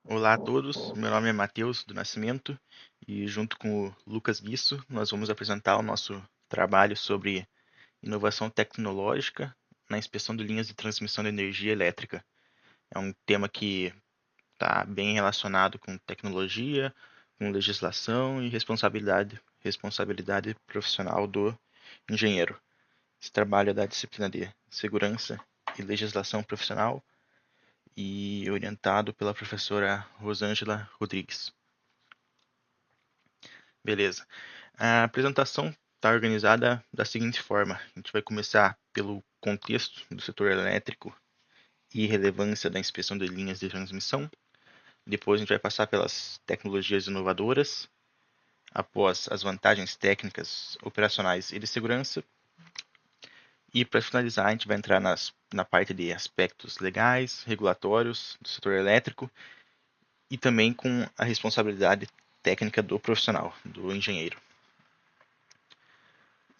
Olá a todos, meu nome é Matheus do Nascimento e junto com o Lucas Guisso nós vamos apresentar o nosso trabalho sobre inovação tecnológica na inspeção de linhas de transmissão de energia elétrica. É um tema que está bem relacionado com tecnologia, com legislação e responsabilidade profissional do engenheiro. Esse trabalho é da disciplina de segurança e legislação profissional e orientado pela professora Rosângela Rodrigues. Beleza. A apresentação está organizada da seguinte forma: a gente vai começar pelo contexto do setor elétrico e relevância da inspeção de linhas de transmissão. Depois a gente vai passar pelas tecnologias inovadoras, após as vantagens técnicas, operacionais e de segurança. E para finalizar, a gente vai entrar na parte de aspectos legais, regulatórios do setor elétrico e também com a responsabilidade técnica do profissional, do engenheiro.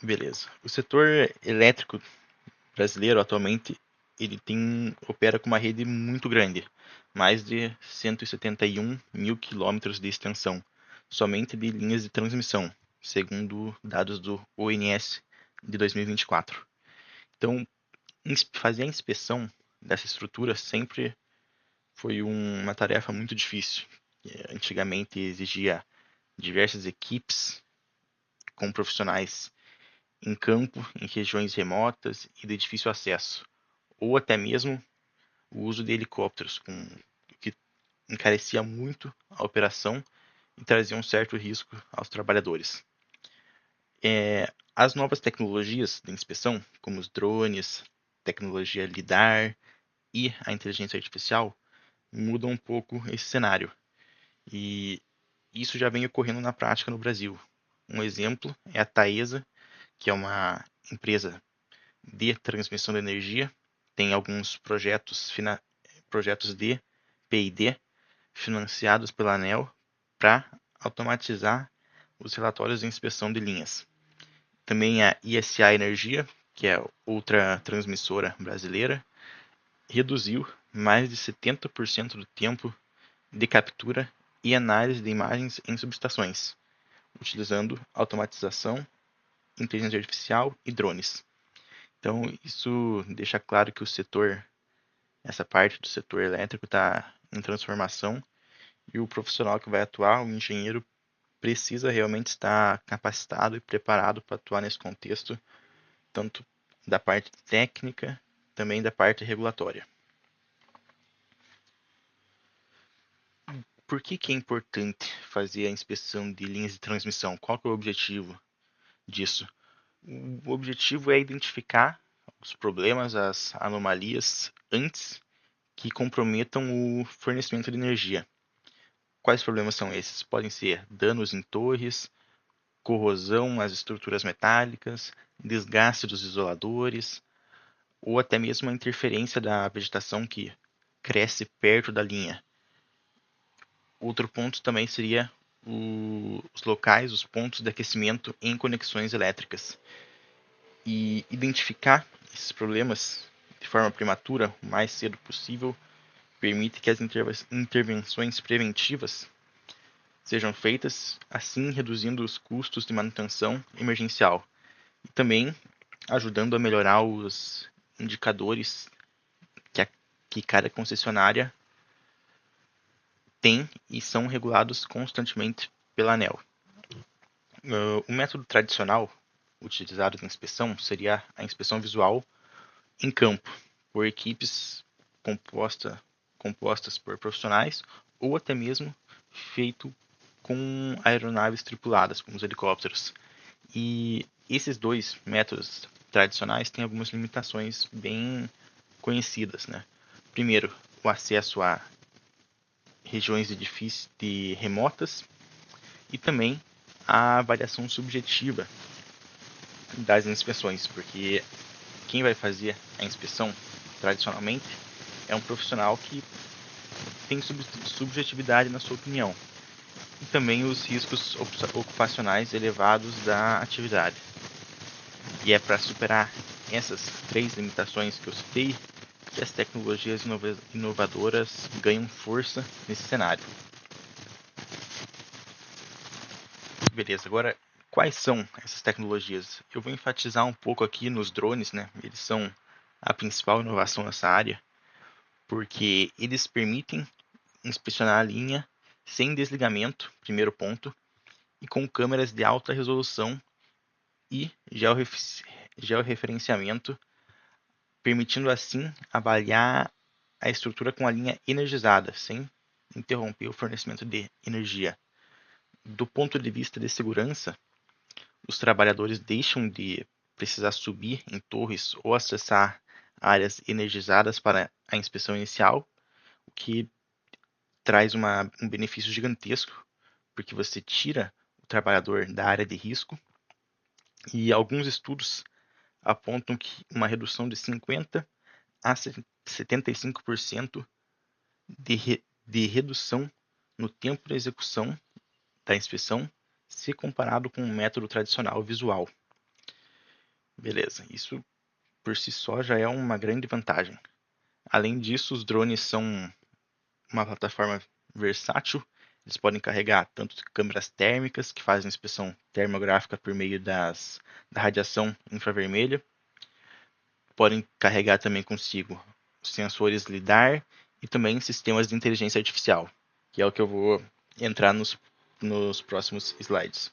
Beleza. O setor elétrico brasileiro atualmente ele opera com uma rede muito grande, mais de 171 mil quilômetros de extensão, somente de linhas de transmissão, segundo dados do ONS de 2024. Então, fazer a inspeção dessa estrutura sempre foi uma tarefa muito difícil. Antigamente exigia diversas equipes com profissionais em campo, em regiões remotas e de difícil acesso, ou até mesmo o uso de helicópteros, que encarecia muito a operação e trazia um certo risco aos trabalhadores. As novas tecnologias de inspeção, como os drones, tecnologia LIDAR e a inteligência artificial, mudam um pouco esse cenário. E isso já vem ocorrendo na prática no Brasil. Um exemplo é a Taesa, que é uma empresa de transmissão de energia, tem alguns projetos de P&D financiados pela ANEEL para automatizar os relatórios de inspeção de linhas. Também a ISA Energia, que é outra transmissora brasileira, reduziu mais de 70% do tempo de captura e análise de imagens em subestações, utilizando automatização, inteligência artificial e drones. Então, isso deixa claro que essa parte do setor elétrico está em transformação e o profissional que vai atuar, o engenheiro, precisa realmente estar capacitado e preparado para atuar nesse contexto, tanto da parte técnica, também da parte regulatória. Por que é importante fazer a inspeção de linhas de transmissão? Qual que é o objetivo disso? O objetivo é identificar os problemas, as anomalias antes que comprometam o fornecimento de energia. Quais problemas são esses? Podem ser danos em torres, corrosão às estruturas metálicas, desgaste dos isoladores, ou até mesmo a interferência da vegetação que cresce perto da linha. Outro ponto também seria os locais, os pontos de aquecimento em conexões elétricas. E identificar esses problemas de forma prematura, o mais cedo possível, permite que as intervenções preventivas sejam feitas, assim reduzindo os custos de manutenção emergencial e também ajudando a melhorar os indicadores que cada concessionária tem e são regulados constantemente pela ANEEL. O método tradicional utilizado na inspeção seria a inspeção visual em campo, por equipes compostas por profissionais ou até mesmo feito com aeronaves tripuladas, como os helicópteros. E esses dois métodos tradicionais têm algumas limitações bem conhecidas, né? Primeiro, o acesso a regiões de remotas e também a avaliação subjetiva das inspeções, porque quem vai fazer a inspeção tradicionalmente é um profissional que tem subjetividade na sua opinião e também os riscos ocupacionais elevados da atividade. E é para superar essas três limitações que eu citei que as tecnologias inovadoras ganham força nesse cenário. Beleza, agora quais são essas tecnologias? Eu vou enfatizar um pouco aqui nos drones, né? Eles são a principal inovação nessa área, porque eles permitem inspecionar a linha sem desligamento, primeiro ponto, e com câmeras de alta resolução e georreferenciamento, permitindo assim avaliar a estrutura com a linha energizada, sem interromper o fornecimento de energia. Do ponto de vista de segurança, os trabalhadores deixam de precisar subir em torres ou acessar áreas energizadas para a inspeção inicial, o que traz um benefício gigantesco, porque você tira o trabalhador da área de risco, e alguns estudos apontam que uma redução de 50 a 75% de redução no tempo de execução da inspeção, se comparado com um método tradicional visual. Beleza, isso por si só já é uma grande vantagem. Além disso, os drones são uma plataforma versátil. Eles podem carregar tanto câmeras térmicas, que fazem inspeção termográfica por meio da radiação infravermelha. Podem carregar também consigo sensores LiDAR e também sistemas de inteligência artificial, que é o que eu vou entrar nos próximos slides.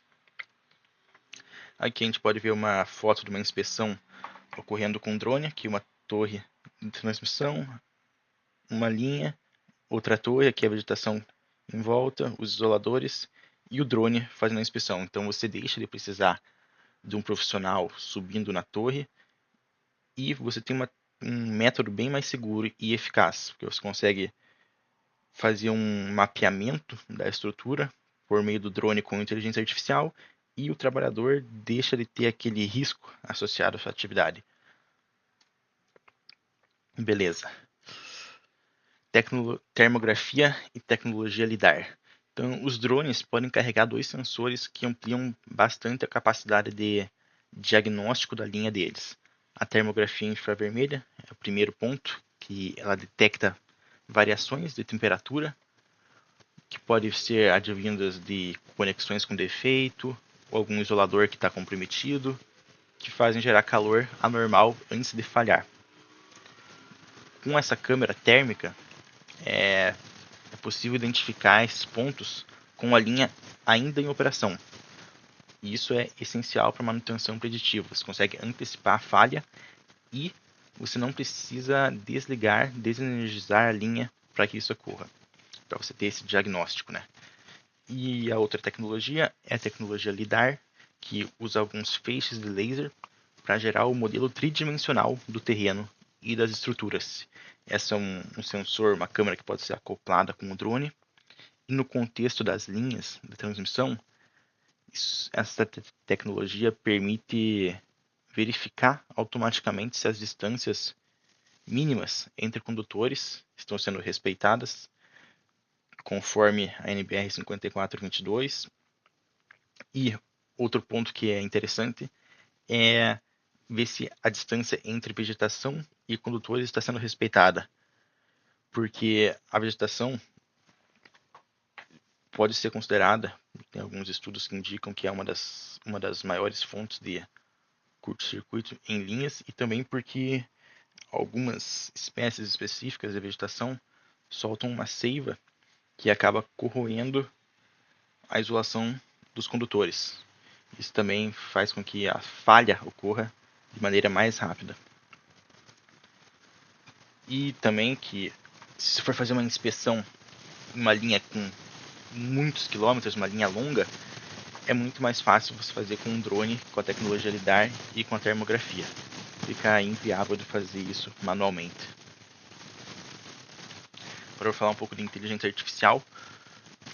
Aqui a gente pode ver uma foto de uma inspeção ocorrendo com um drone, aqui uma torre de transmissão, uma linha, outra torre, aqui a vegetação em volta, os isoladores e o drone fazendo a inspeção. Então você deixa de precisar de um profissional subindo na torre e você tem um método bem mais seguro e eficaz, porque você consegue fazer um mapeamento da estrutura por meio do drone com inteligência artificial e o trabalhador deixa de ter aquele risco associado à sua atividade. Beleza. Termografia e tecnologia LiDAR. Então, os drones podem carregar dois sensores que ampliam bastante a capacidade de diagnóstico da linha deles. A termografia infravermelha é o primeiro ponto, que ela detecta variações de temperatura, que podem ser advindas de conexões com defeito, ou algum isolador que está comprometido, que fazem gerar calor anormal antes de falhar. Com essa câmera térmica, é possível identificar esses pontos com a linha ainda em operação. E isso é essencial para manutenção preditiva. Você consegue antecipar a falha e você não precisa desligar, desenergizar a linha para que isso ocorra, para você ter esse diagnóstico, né? E a outra tecnologia é a tecnologia LiDAR, que usa alguns feixes de laser para gerar o modelo tridimensional do terreno e das estruturas. Essa é um sensor, uma câmera que pode ser acoplada com o drone. E no contexto das linhas de transmissão, essa tecnologia permite verificar automaticamente se as distâncias mínimas entre condutores estão sendo respeitadas, conforme a NBR 5422. E outro ponto que é interessante é ver se a distância entre vegetação e condutores está sendo respeitada, porque a vegetação pode ser considerada, tem alguns estudos que indicam que é uma das maiores fontes de curto-circuito em linhas, e também porque algumas espécies específicas de vegetação soltam uma seiva que acaba corroendo a isolação dos condutores. Isso também faz com que a falha ocorra de maneira mais rápida. E também que, se você for fazer uma inspeção em uma linha com muitos quilômetros, uma linha longa, é muito mais fácil você fazer com um drone, com a tecnologia LiDAR e com a termografia. Fica inviável de fazer isso manualmente. Agora eu vou falar um pouco de inteligência artificial.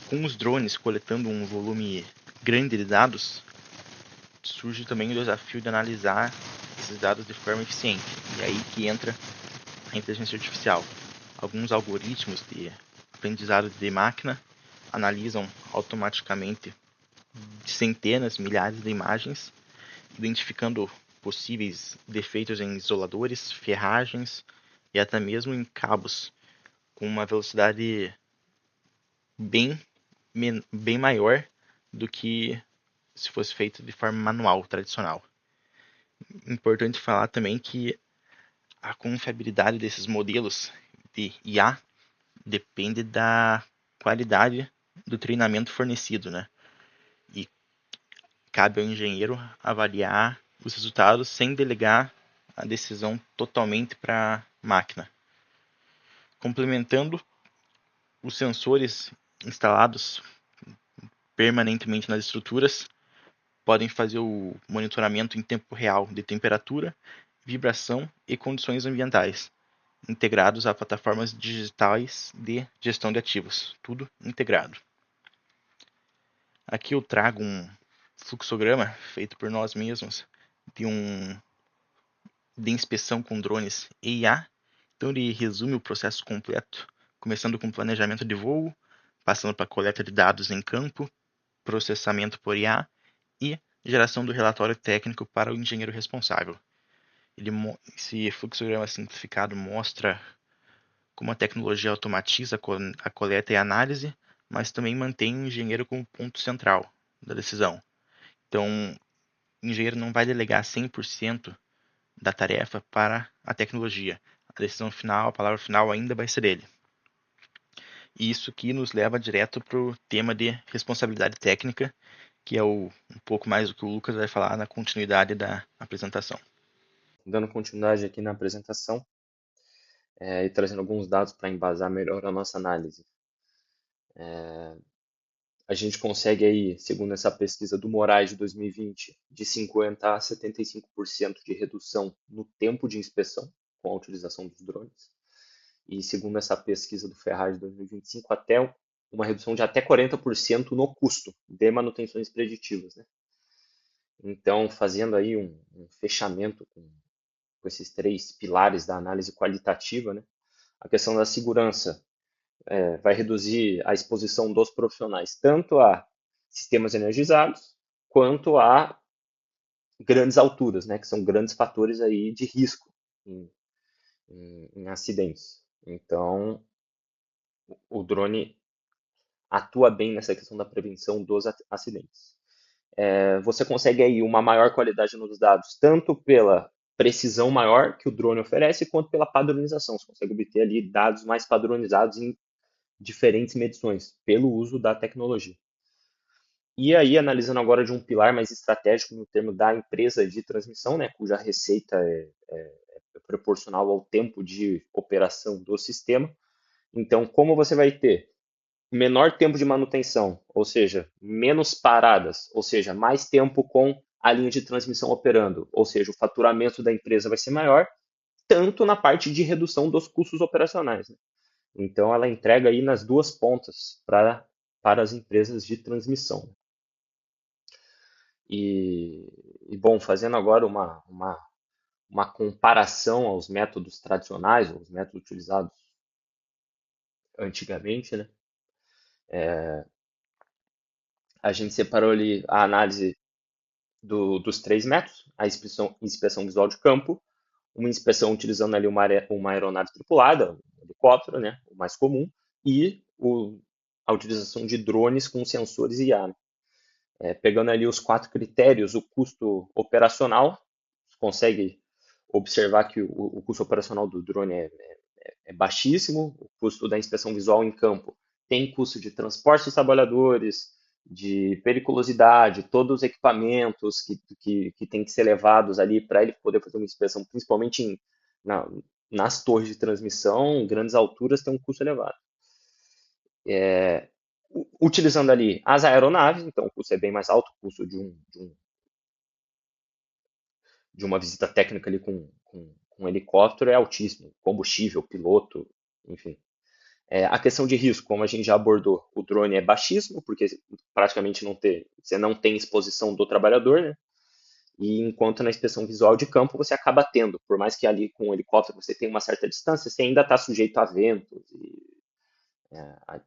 Com os drones coletando um volume grande de dados, surge também o desafio de analisar esses dados de forma eficiente. E aí que entra a inteligência artificial. Alguns algoritmos de aprendizado de máquina analisam automaticamente centenas, milhares de imagens, identificando possíveis defeitos em isoladores, ferragens e até mesmo em cabos, com uma velocidade bem, bem maior do que se fosse feito de forma manual, tradicional. Importante falar também que a confiabilidade desses modelos de IA depende da qualidade do treinamento fornecido, né? E cabe ao engenheiro avaliar os resultados sem delegar a decisão totalmente para a máquina. Complementando, os sensores instalados permanentemente nas estruturas podem fazer o monitoramento em tempo real de temperatura, vibração e condições ambientais, integrados a plataformas digitais de gestão de ativos, tudo integrado. Aqui eu trago um fluxograma feito por nós mesmos de inspeção com drones e IA. Então ele resume o processo completo, começando com planejamento de voo, passando para coleta de dados em campo, processamento por IA e geração do relatório técnico para o engenheiro responsável. Esse fluxograma simplificado mostra como a tecnologia automatiza a coleta e a análise, mas também mantém o engenheiro como ponto central da decisão. Então, o engenheiro não vai delegar 100% da tarefa para a tecnologia. A decisão final, a palavra final ainda vai ser dele. E isso que nos leva direto para o tema de responsabilidade técnica, que é um pouco mais do que o Lucas vai falar na continuidade da apresentação. Dando continuidade aqui na apresentação, e trazendo alguns dados para embasar melhor a nossa análise. A gente consegue aí, segundo essa pesquisa do Moraes de 2020, de 50% a 75% de redução no tempo de inspeção com a utilização dos drones. E segundo essa pesquisa do Ferraz de 2025, até uma redução de até 40% no custo de manutenções preditivas, né? Então, fazendo aí um fechamento com esses três pilares da análise qualitativa, né? A questão da segurança vai reduzir a exposição dos profissionais tanto a sistemas energizados quanto a grandes alturas, né, que são grandes fatores aí de risco em acidentes. Então, o drone atua bem nessa questão da prevenção dos acidentes. Você consegue aí uma maior qualidade nos dados, tanto pela precisão maior que o drone oferece, quanto pela padronização. Você consegue obter ali dados mais padronizados em diferentes medições, pelo uso da tecnologia. E aí, analisando agora de um pilar mais estratégico no termo da empresa de transmissão, né, cuja receita é proporcional ao tempo de operação do sistema. Então, como você vai ter menor tempo de manutenção, ou seja, menos paradas, ou seja, mais tempo com a linha de transmissão operando, ou seja, o faturamento da empresa vai ser maior, tanto na parte de redução dos custos operacionais, né? Então, ela entrega aí nas duas pontas para as empresas de transmissão. Bom, fazendo agora uma comparação aos métodos tradicionais, aos métodos utilizados antigamente, né? A gente separou ali a análise dos três métodos: a inspeção visual de campo, uma inspeção utilizando ali uma aeronave tripulada, um helicóptero, né, o mais comum, e a utilização de drones com sensores e IA. Pegando ali os quatro critérios, o custo operacional, você consegue observar que o custo operacional do drone é baixíssimo, o custo da inspeção visual em campo tem custo de transporte dos trabalhadores, de periculosidade, todos os equipamentos que têm que ser levados ali para ele poder fazer uma inspeção, principalmente na, nas torres de transmissão, em grandes alturas, tem um custo elevado. Utilizando ali as aeronaves, então o custo é bem mais alto, o custo de uma visita técnica ali com um helicóptero é altíssimo, combustível, piloto, enfim. A questão de risco, como a gente já abordou, o drone é baixíssimo, porque praticamente você não tem exposição do trabalhador, né? E enquanto na inspeção visual de campo você acaba tendo, por mais que ali com o helicóptero você tenha uma certa distância, você ainda está sujeito a ventos e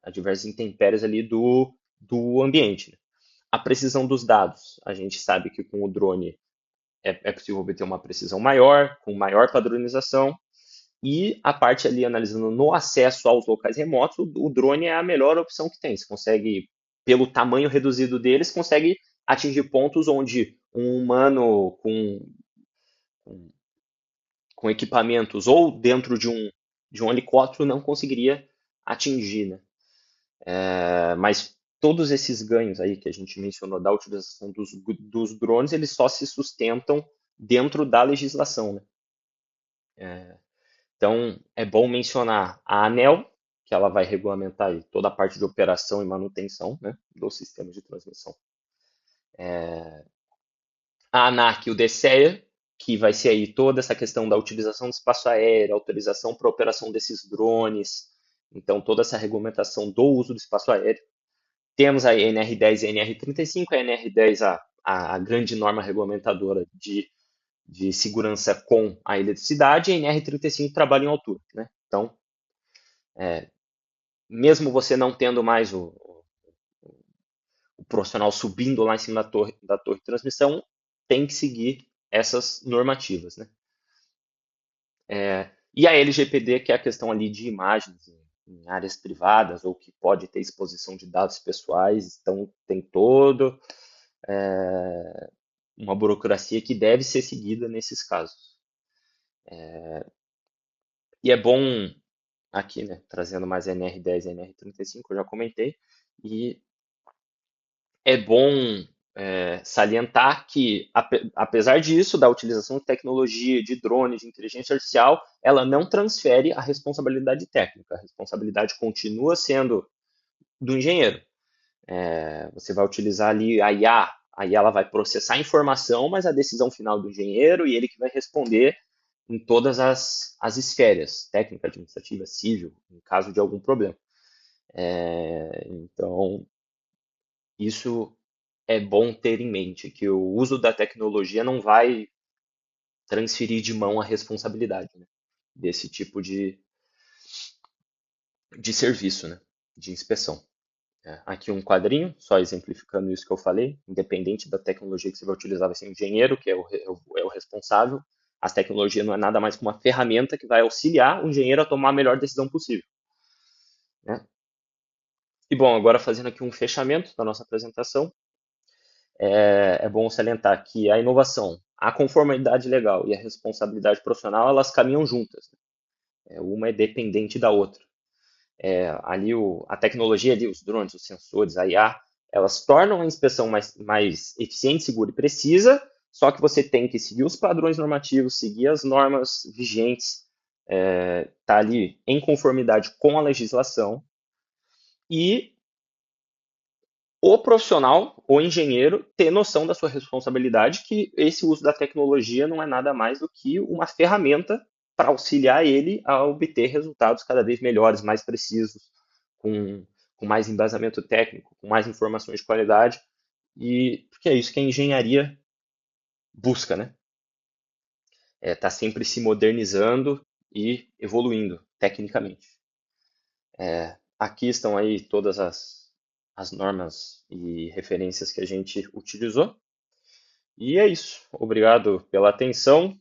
a diversas intempéries ali do ambiente, né? A precisão dos dados, a gente sabe que com o drone é possível obter uma precisão maior, com maior padronização, E a parte ali analisando no acesso aos locais remotos, o drone é a melhor opção que tem. Você consegue, pelo tamanho reduzido deles, consegue atingir pontos onde um humano com, com equipamentos ou dentro de um helicóptero não conseguiria atingir, né? Mas todos esses ganhos aí que a gente mencionou da utilização dos drones, eles só se sustentam dentro da legislação, né? Então, é bom mencionar a ANEEL, que ela vai regulamentar aí toda a parte de operação e manutenção, né, do sistema de transmissão. A ANAC e o DCEA, que vai ser aí toda essa questão da utilização do espaço aéreo, autorização para operação desses drones, então toda essa regulamentação do uso do espaço aéreo. Temos a NR10 e a NR35, a NR10 a grande norma regulamentadora de segurança com a eletricidade, e a NR35 trabalha em altura, né? Então, mesmo você não tendo mais o profissional subindo lá em cima da torre de transmissão, tem que seguir essas normativas, né? E a LGPD, que é a questão ali de imagens em áreas privadas ou que pode ter exposição de dados pessoais, então tem todo uma burocracia que deve ser seguida nesses casos. E é bom aqui, né, trazendo mais NR10 e NR35, eu já comentei, e é bom salientar que, apesar disso, da utilização de tecnologia, de drones, de inteligência artificial, ela não transfere a responsabilidade técnica. A responsabilidade continua sendo do engenheiro. Você vai utilizar ali a IA, aí ela vai processar a informação, mas a decisão final do engenheiro e ele que vai responder em todas as esferas, técnica, administrativa, civil, em caso de algum problema. Então, isso é bom ter em mente, que o uso da tecnologia não vai transferir de mão a responsabilidade, né, desse tipo de serviço, né, de inspeção. Aqui um quadrinho, só exemplificando isso que eu falei, independente da tecnologia que você vai utilizar, vai ser o engenheiro, que é o responsável. A tecnologia não é nada mais que uma ferramenta que vai auxiliar o engenheiro a tomar a melhor decisão possível, né? E bom, agora fazendo aqui um fechamento da nossa apresentação, é bom salientar que a inovação, a conformidade legal e a responsabilidade profissional, elas caminham juntas, né? Uma é dependente da outra. Ali a tecnologia, ali, os drones, os sensores, a IA, elas tornam a inspeção mais eficiente, segura e precisa, só que você tem que seguir os padrões normativos, seguir as normas vigentes, tá ali em conformidade com a legislação, e o profissional, o engenheiro, ter noção da sua responsabilidade, que esse uso da tecnologia não é nada mais do que uma ferramenta para auxiliar ele a obter resultados cada vez melhores, mais precisos, com mais embasamento técnico, com mais informações de qualidade, e porque é isso que a engenharia busca, né? Tá sempre se modernizando e evoluindo tecnicamente. Aqui estão aí todas as normas e referências que a gente utilizou. E é isso. Obrigado pela atenção